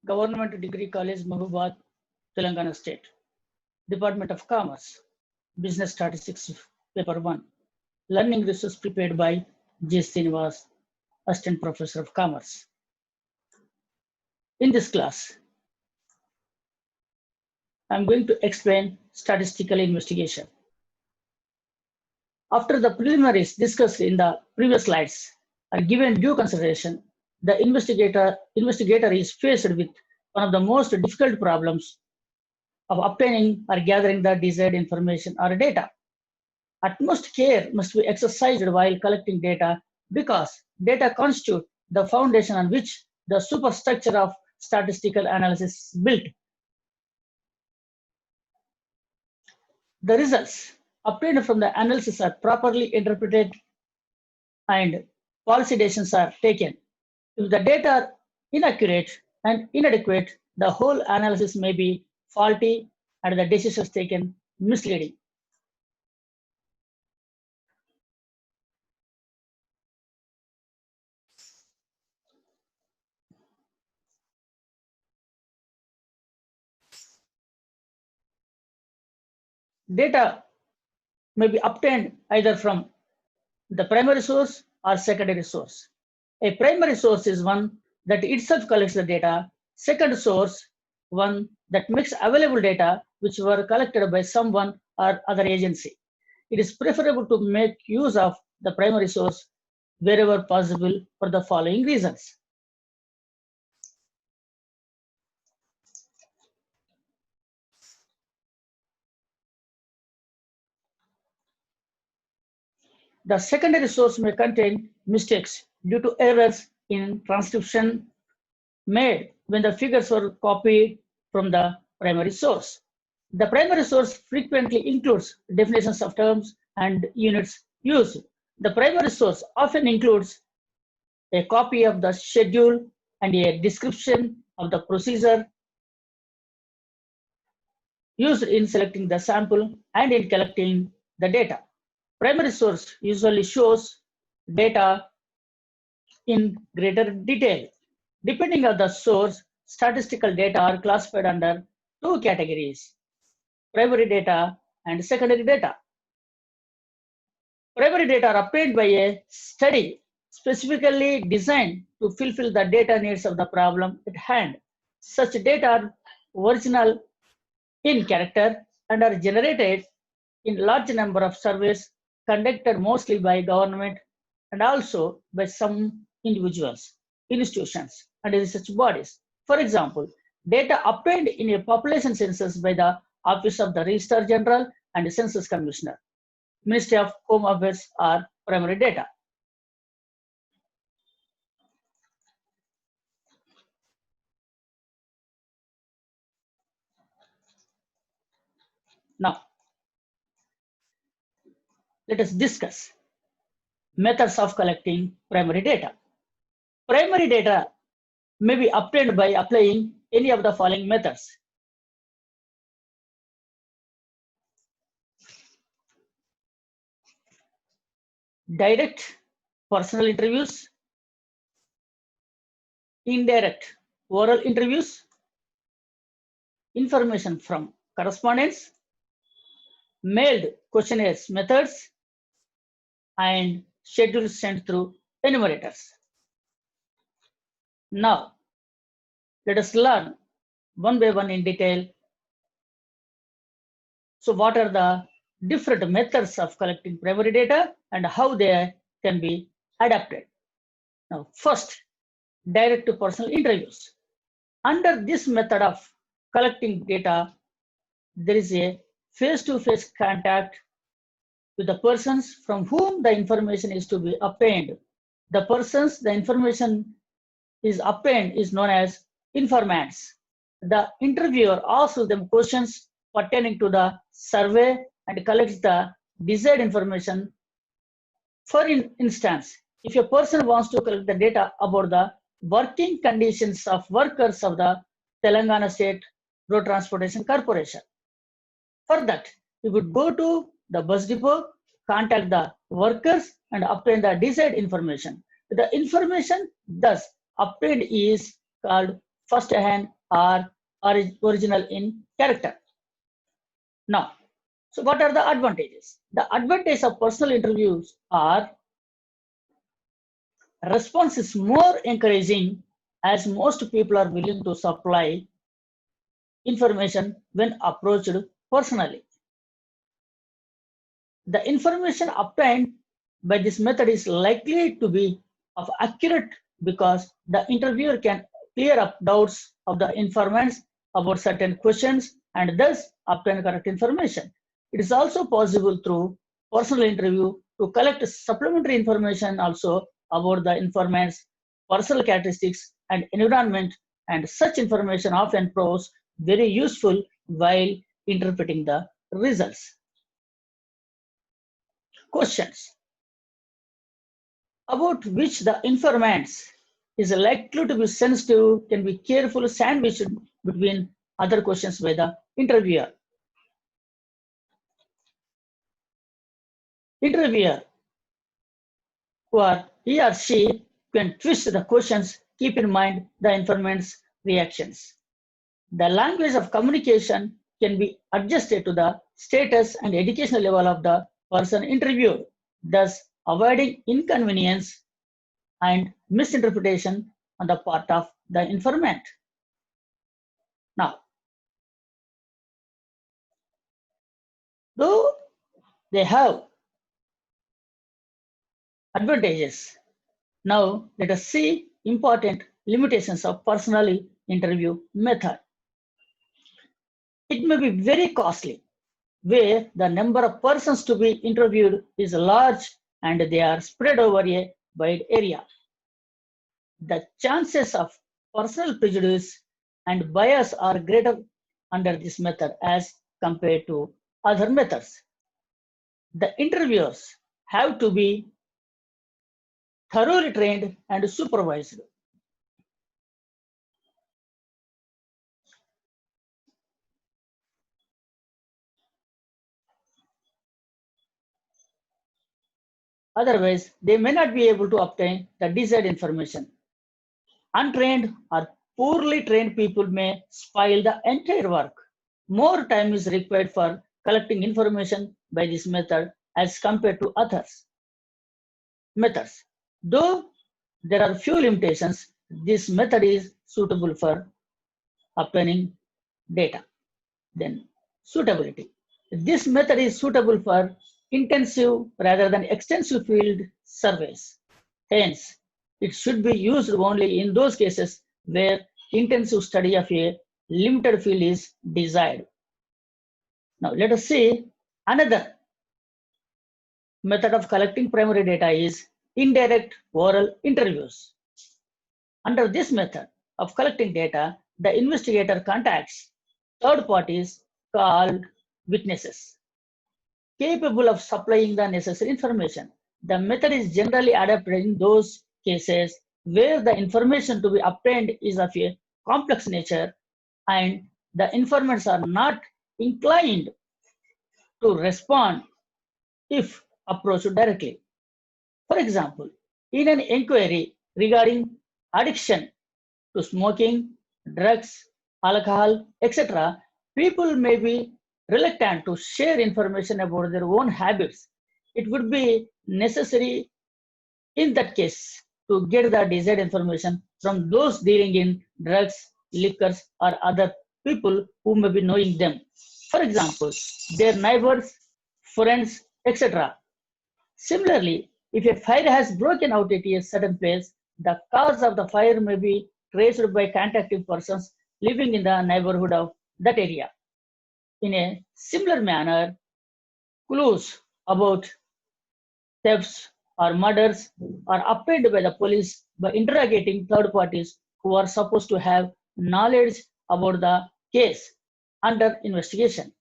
Government Degree College, Mahbubad, Telangana State. Department of Commerce, Business Statistics, Paper 1. Learning resource prepared by J. Srinivas, Assistant Professor of Commerce. In this class, I'm going to explain statistical investigation. After the preliminaries discussed in the previous slides are given due consideration, the investigator is faced with one of the most difficult problems of obtaining or gathering the desired information or data. Utmost care must be exercised while collecting data because data constitute the foundation on which the superstructure of statistical analysis is built. The results obtained from the analysis are properly interpreted and policy decisions are taken. If the data are inaccurate and inadequate, the whole analysis may be faulty and the decisions taken misleading. Data may be obtained either from the primary source or secondary source. A primary source is one that itself collects the data. Second source, one that makes available data which were collected by someone or other agency. It is preferable to make use of the primary source wherever possible for the following reasons. The secondary source may contain mistakes due to errors in transcription made when the figures were copied from the primary source. The primary source frequently includes definitions of terms and units used. The primary source often includes a copy of the schedule and a description of the procedure used in selecting the sample and in collecting the data. Primary source usually shows data in greater detail. Depending on the source, statistical data are classified under two categories: primary data and secondary data. Primary data are obtained by a study specifically designed to fulfill the data needs of the problem at hand. Such data are original in character and are generated in large number of surveys conducted mostly by government and also by some individuals, institutions, and research bodies. For example, data obtained in a population census by the Office of the Registrar General and the Census Commissioner, Ministry of Home Affairs are primary data. Now, let us discuss methods of collecting primary data. Primary data may be obtained by applying any of the following methods. Direct personal interviews, indirect oral interviews, information from correspondence, mailed questionnaires methods, and schedules sent through enumerators. Now, let us learn one by one in detail. So what are the different methods of collecting primary data and how they can be adapted? Now, first, direct to personal interviews. Under this method of collecting data, there is a face-to-face contact with the persons from whom the information is to be obtained. The persons the information is obtained is known as informants. The interviewer asks them questions pertaining to the survey and collects the desired information. For instance, if a person wants to collect the data about the working conditions of workers of the Telangana State Road Transportation Corporation, for that, you would go to the bus depot, contact the workers and obtain the desired information. The information thus obtained is called first-hand are original in character. Now, so what are the advantages? The advantage of personal interviews are response is more encouraging as most people are willing to supply information when approached personally. The information obtained by this method is likely to be of accurate because the interviewer can clear up doubts of the informants about certain questions and thus obtain correct information. It is also possible through personal interview to collect supplementary information also about the informant's personal characteristics and environment, and such information often proves very useful while interpreting the results. Questions about which the informants is likely to be sensitive can be carefully sandwiched between other questions by the interviewer. Interviewer, or he or she can twist the questions, keep in mind the informant's reactions. The language of communication can be adjusted to the status and educational level of the person interviewed, thus avoiding inconvenience and misinterpretation on the part of the informant. Now, though they have advantages, now let us see important limitations of personal interview method. It may be very costly, where the number of persons to be interviewed is large and they are spread over a wide area. The chances of personal prejudice and bias are greater under this method as compared to other methods. The interviewers have to be thoroughly trained and supervised. Otherwise, they may not be able to obtain the desired information. Untrained or poorly trained people may spoil the entire work. More time is required for collecting information by this method as compared to others methods. Though there are few limitations, this method is suitable for obtaining data. Then suitability. This method is suitable for intensive rather than extensive field surveys. Hence, it should be used only in those cases where intensive study of a limited field is desired. Now, let us see another method of collecting primary data is indirect oral interviews. Under this method of collecting data, the investigator contacts third parties called witnesses, capable of supplying the necessary information. The method is generally adapted in those cases where the information to be obtained is of a complex nature and the informants are not inclined to respond if approached directly. For example, in an inquiry regarding addiction to smoking, drugs, alcohol, etc., people may be reluctant to share information about their own habits. It would be necessary in that case to get the desired information from those dealing in drugs, liquors, or other people who may be knowing them. For example, their neighbors, friends, etc. Similarly, if a fire has broken out at a certain place, the cause of the fire may be traced by contacting persons living in the neighborhood of that area. In a similar manner, clues about thefts or murders are obtained by the police by interrogating third parties who are supposed to have knowledge about the case under investigation.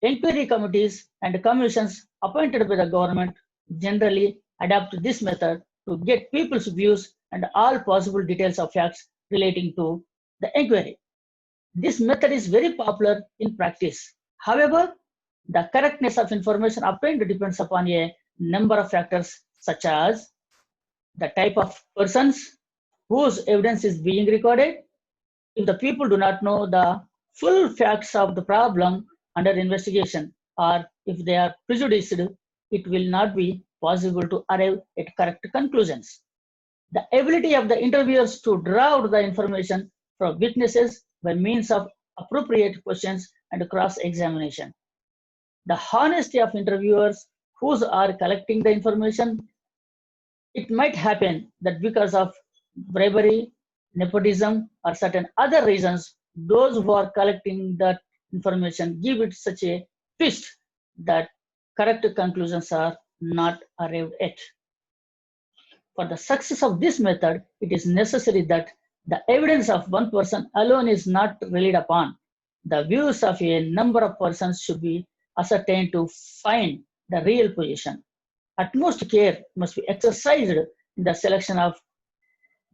Inquiry committees and commissions appointed by the government generally adopt this method to get people's views and all possible details of facts relating to the inquiry. This method is very popular in practice. However, the correctness of information obtained depends upon a number of factors such as the type of persons whose evidence is being recorded, if the people do not know the full facts of the problem under investigation, or if they are prejudiced, it will not be possible to arrive at correct conclusions. The ability of the interviewers to draw out the information from witnesses by means of appropriate questions and cross-examination. The honesty of interviewers who are collecting the information. It might happen that because of bribery, nepotism, or certain other reasons, those who are collecting that information give it such a twist that correct conclusions are not arrived at. For the success of this method, it is necessary that the evidence of one person alone is not relied upon. The views of a number of persons should be ascertained to find the real position. Utmost care must be exercised in the selection of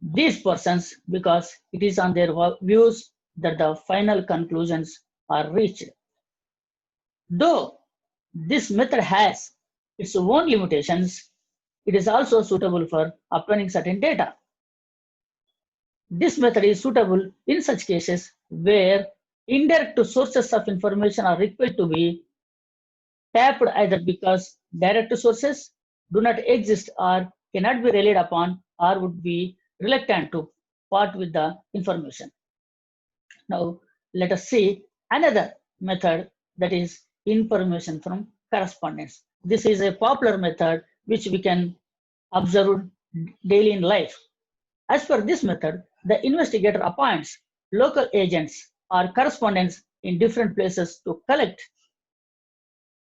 these persons because it is on their views that the final conclusions are reached. Though this method has its own limitations, it is also suitable for obtaining certain data. This method is suitable in such cases where indirect sources of information are required to be tapped either because direct sources do not exist or cannot be relied upon or would be reluctant to part with the information. Now, let us see another method, that is information from correspondence. This is a popular method which we can observe daily in life. As per this method, the investigator appoints local agents or correspondents in different places to collect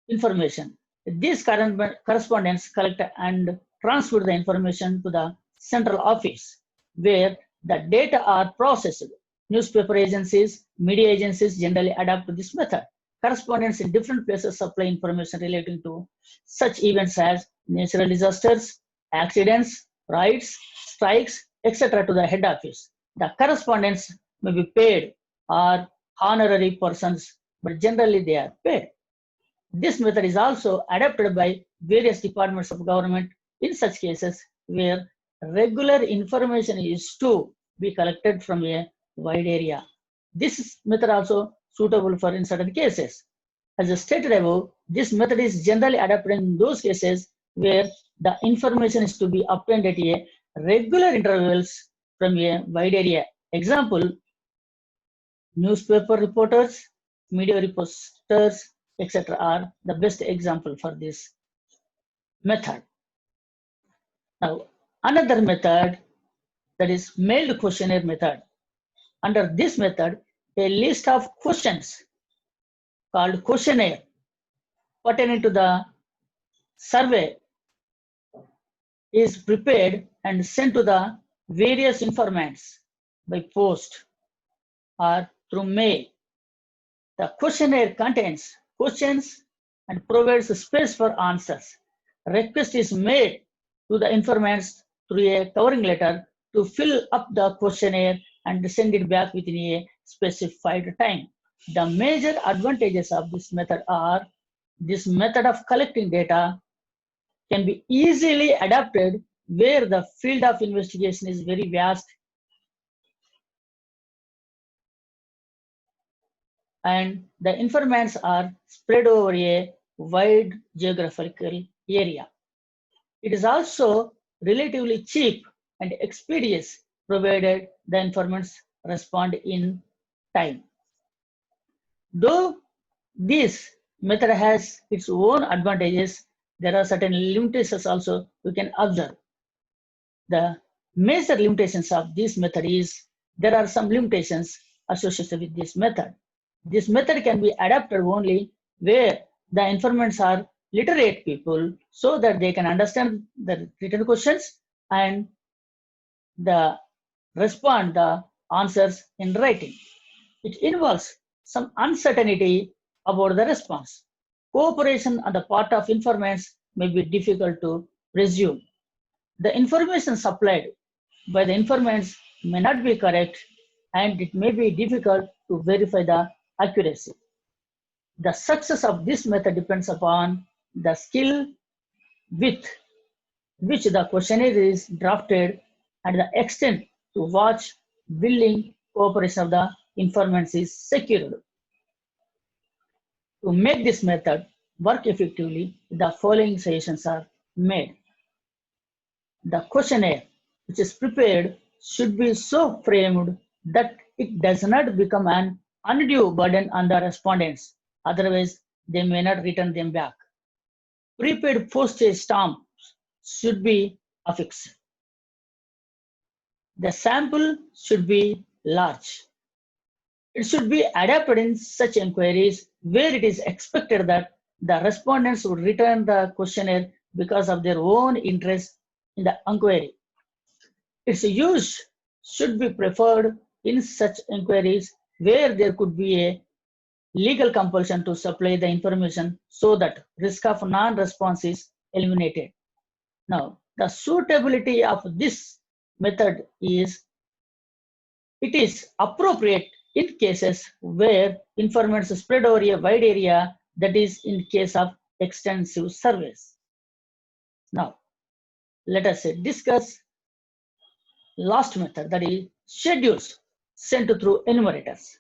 information. These correspondents collect and transfer the information to the central office where the data are processed. Newspaper agencies, media agencies generally adapt to this method. Correspondents in different places supply information relating to such events as natural disasters, accidents, riots, strikes, etc. to the head office. The correspondents may be paid or honorary persons, but generally they are paid. This method is also adopted by various departments of government in such cases where regular information is to be collected from a wide area. This method also suitable for in certain cases. As stated above, this method is generally adopted in those cases where the information is to be obtained at a regular intervals from a wide area. Example, newspaper reporters, media reporters, etc. are the best example for this method. Now, another method, that is mailed questionnaire method. Under this method, a list of questions called questionnaire pertaining to the survey is prepared and sent to the various informants by post or through mail. The questionnaire contains questions and provides space for answers. A request is made to the informants through a covering letter to fill up the questionnaire and send it back within a specified time. The major advantages of this method are this method of collecting data can be easily adapted where the field of investigation is very vast and the informants are spread over a wide geographical area. It is also relatively cheap and expeditious provided the informants respond in time. Though this method has its own advantages, there are certain limitations also we can observe. The major limitations of this method is there are some limitations associated with this method. This method can be adapted only where the informants are literate people so that they can understand the written questions and respond the answers in writing. It involves some uncertainty about the response. Cooperation on the part of informants may be difficult to presume. The information supplied by the informants may not be correct and it may be difficult to verify the accuracy. The success of this method depends upon the skill with which the questionnaire is drafted and the extent to which willing cooperation of the informants is secured. To make this method work effectively, the following suggestions are made. The questionnaire, which is prepared, should be so framed that it does not become an undue burden on the respondents. Otherwise, they may not return them back. Prepaid postage stamps should be affixed. The sample should be large. It should be adapted in such inquiries where it is expected that the respondents would return the questionnaire because of their own interest in the inquiry. Its use should be preferred in such inquiries where there could be a legal compulsion to supply the information so that risk of non-response is eliminated. Now, the suitability of this method is it is appropriate in cases where informants spread over a wide area, that is in case of extensive surveys. Now, let us discuss last method, that is schedules sent through enumerators.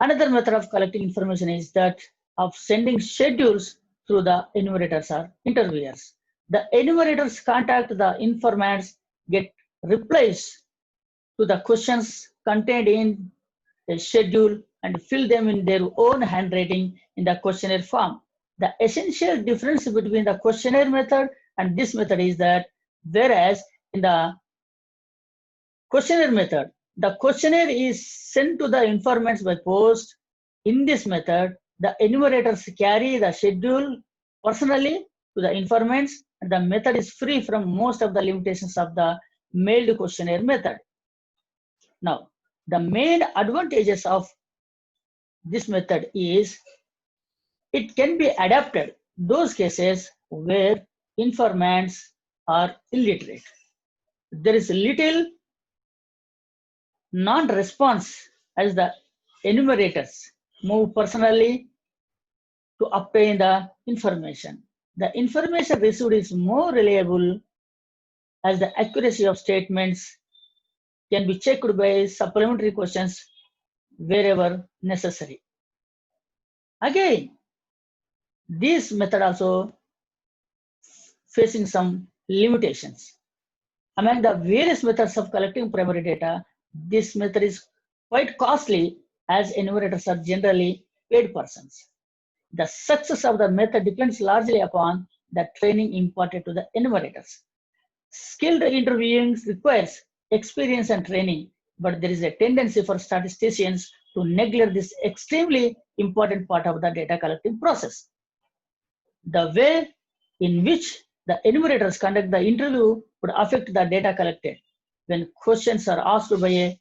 Another method of collecting information is that of sending schedules through the enumerators or interviewers. The enumerators contact the informants, get replies to the questions contained in the schedule and fill them in their own handwriting in the questionnaire form. The essential difference between the questionnaire method and this method is that whereas in the questionnaire method, the questionnaire is sent to the informants by post. In this method, the enumerators carry the schedule personally to the informants, and the method is free from most of the limitations of the mailed questionnaire method. Now, the main advantages of this method is it can be adapted those cases where informants are illiterate. There is little non-response as the enumerators move personally to obtain the information. The information received is more reliable as the accuracy of statements can be checked by supplementary questions wherever necessary. Again, this method also facing some limitations. Among the various methods of collecting primary data, this method is quite costly as enumerators are generally paid persons. The success of the method depends largely upon the training imparted to the enumerators. Skilled interviewing requires experience and training, but there is a tendency for statisticians to neglect this extremely important part of the data collecting process. The way in which the enumerators conduct the interview would affect the data collected. When questions are asked by a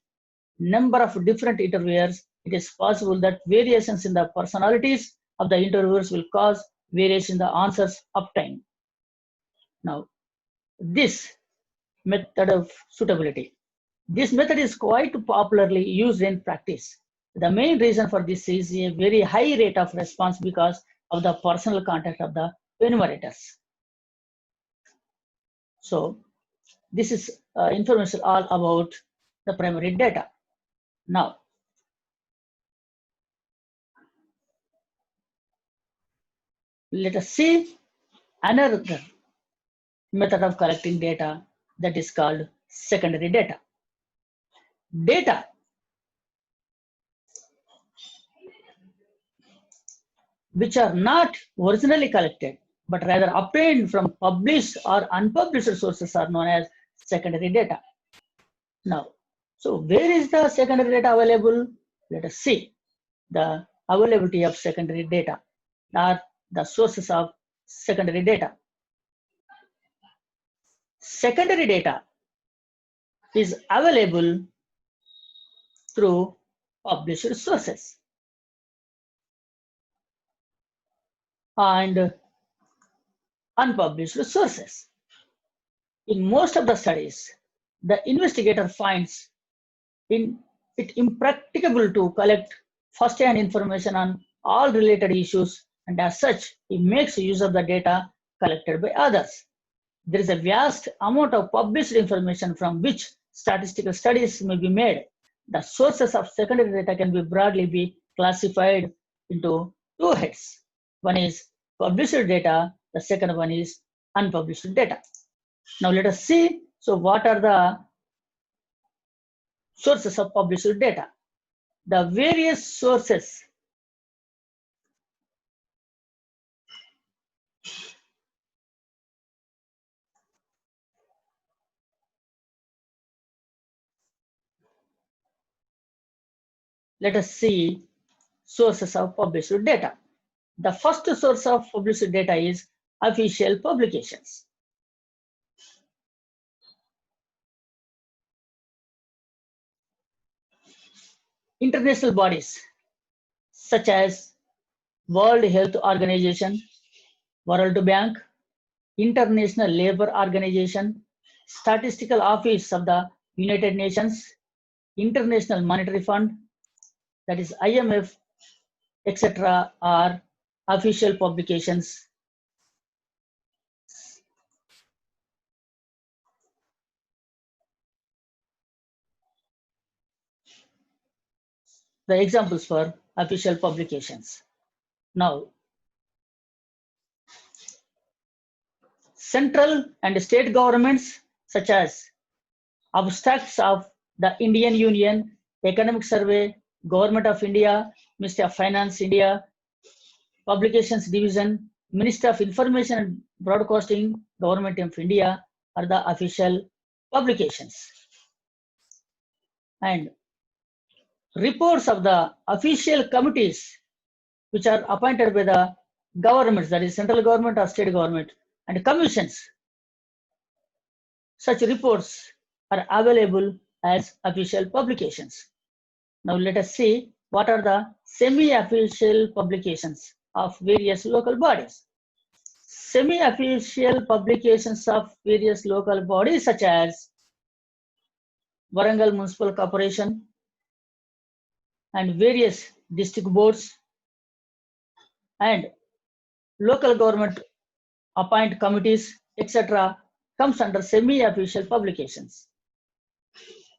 number of different interviewers, it is possible that variations in the personalities of the interviewers will cause variation in the answers obtained. Now, this method of suitability. This method is quite popularly used in practice. The main reason for this is a very high rate of response because of the personal contact of the enumerators. So, this is information all about the primary data. Now, let us see another method of collecting data that is called secondary data. Data which are not originally collected but rather obtained from published or unpublished sources are known as secondary data. Now, so where is the secondary data available? Let us see the availability of secondary data or the sources of secondary data. Secondary data is available through published sources and unpublished sources. In most of the studies, the investigator finds it impracticable to collect first-hand information on all related issues, and as such, he makes use of the data collected by others. There is a vast amount of published information from which statistical studies may be made. The sources of secondary data can be broadly classified into two heads. One is published data, the second one is unpublished data. Now let us see, so what are the sources of published data? The various sources let us see sources of published data. The first source of published data is official publications. International bodies such as World Health Organization, World Bank, International Labour Organization, Statistical Office of the United Nations, International Monetary Fund, that is IMF, etc. are official publications. The examples for official publications. Now, central and state governments such as abstracts of the Indian Union, Economic Survey, Government of India, Ministry of Finance, India, Publications Division, Ministry of Information and Broadcasting, Government of India are the official publications. And reports of the official committees which are appointed by the governments, that is central government or state government, and commissions. Such reports are available as official publications. Now let us see what are the semi-official publications of various local bodies. Semi-official publications of various local bodies such as Warangal Municipal Corporation and various district boards and local government appoint committees, etc. comes under semi-official publications.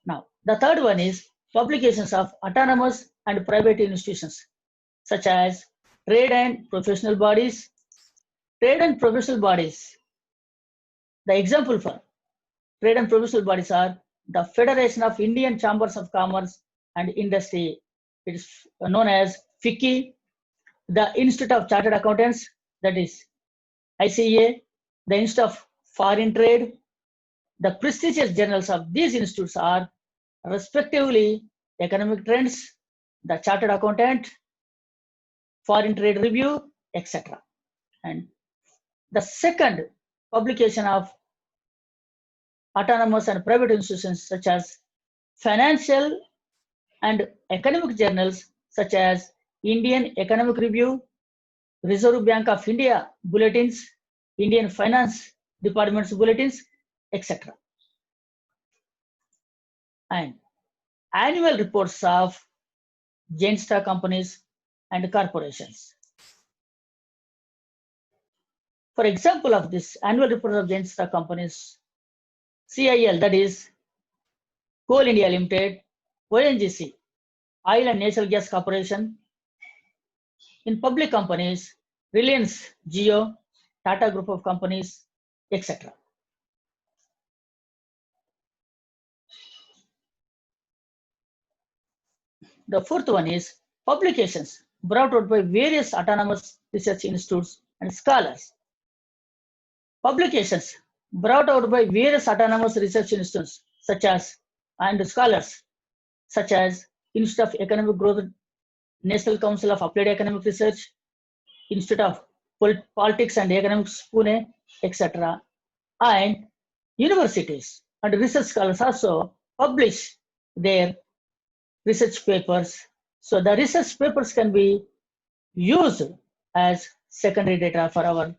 Now, the third one is publications of autonomous and private institutions such as trade and professional bodies. Trade and professional bodies. The example for trade and professional bodies are the Federation of Indian Chambers of Commerce and Industry. It is known as FICCI, the Institute of Chartered Accountants, that is ICA, the Institute of Foreign Trade. The prestigious journals of these institutes are respectively Economic Trends, the Chartered Accountant, Foreign Trade Review, etc. And the second publication of autonomous and private institutions such as financial and economic journals such as Indian Economic Review, Reserve Bank of India bulletins, Indian Finance Department's bulletins, etc. And annual reports of joint stock companies and corporations. For example of this annual report of joint stock companies, CIL, that is Coal India Limited, ONGC, Oil and Natural Gas Corporation. In public companies, Reliance Jio, Tata Group of Companies, etc. The fourth one is publications brought out by various autonomous research institutes and scholars. Publications brought out by various autonomous research institutes such as and scholars such as Institute of Economic Growth, National Council of Applied Economic Research, Institute of Politics and Economics, Pune, etc. And universities and research scholars also publish their research papers. So the research papers can be used as secondary data for our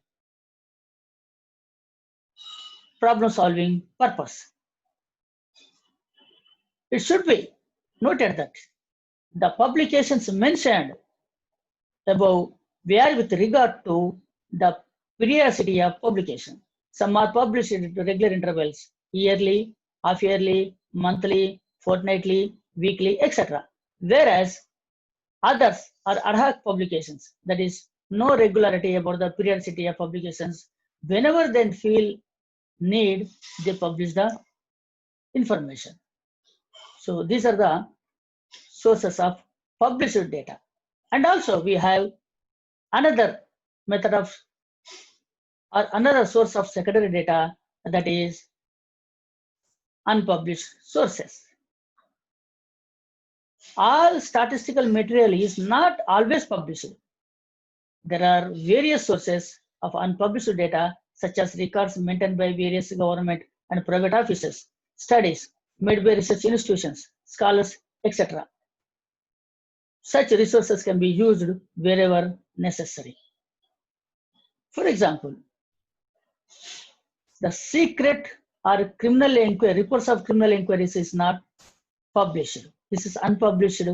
problem solving purpose. It should be noted that the publications mentioned above vary with regard to the periodicity of publication. Some are published at regular intervals, yearly, half-yearly, monthly, fortnightly, weekly, etc. Whereas others are ad hoc publications, that is, no regularity about the periodicity of publications. Whenever they feel need, they publish the information. So these are the sources of published data. And also we have another method of or another source of secondary data, that is unpublished sources. All statistical material is not always published. There are various sources of unpublished data, such as records maintained by various government and private offices, studies made by research institutions, scholars, etc. Such resources can be used wherever necessary. For example, the secret or criminal inquiry, reports of criminal inquiries is not published. This is unpublished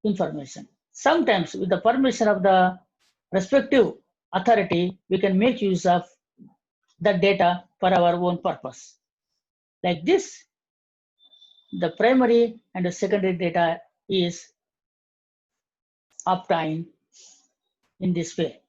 information. Sometimes with the permission of the respective authority, we can make use of the data for our own purpose. Like this, the primary and the secondary data is obtained in this way.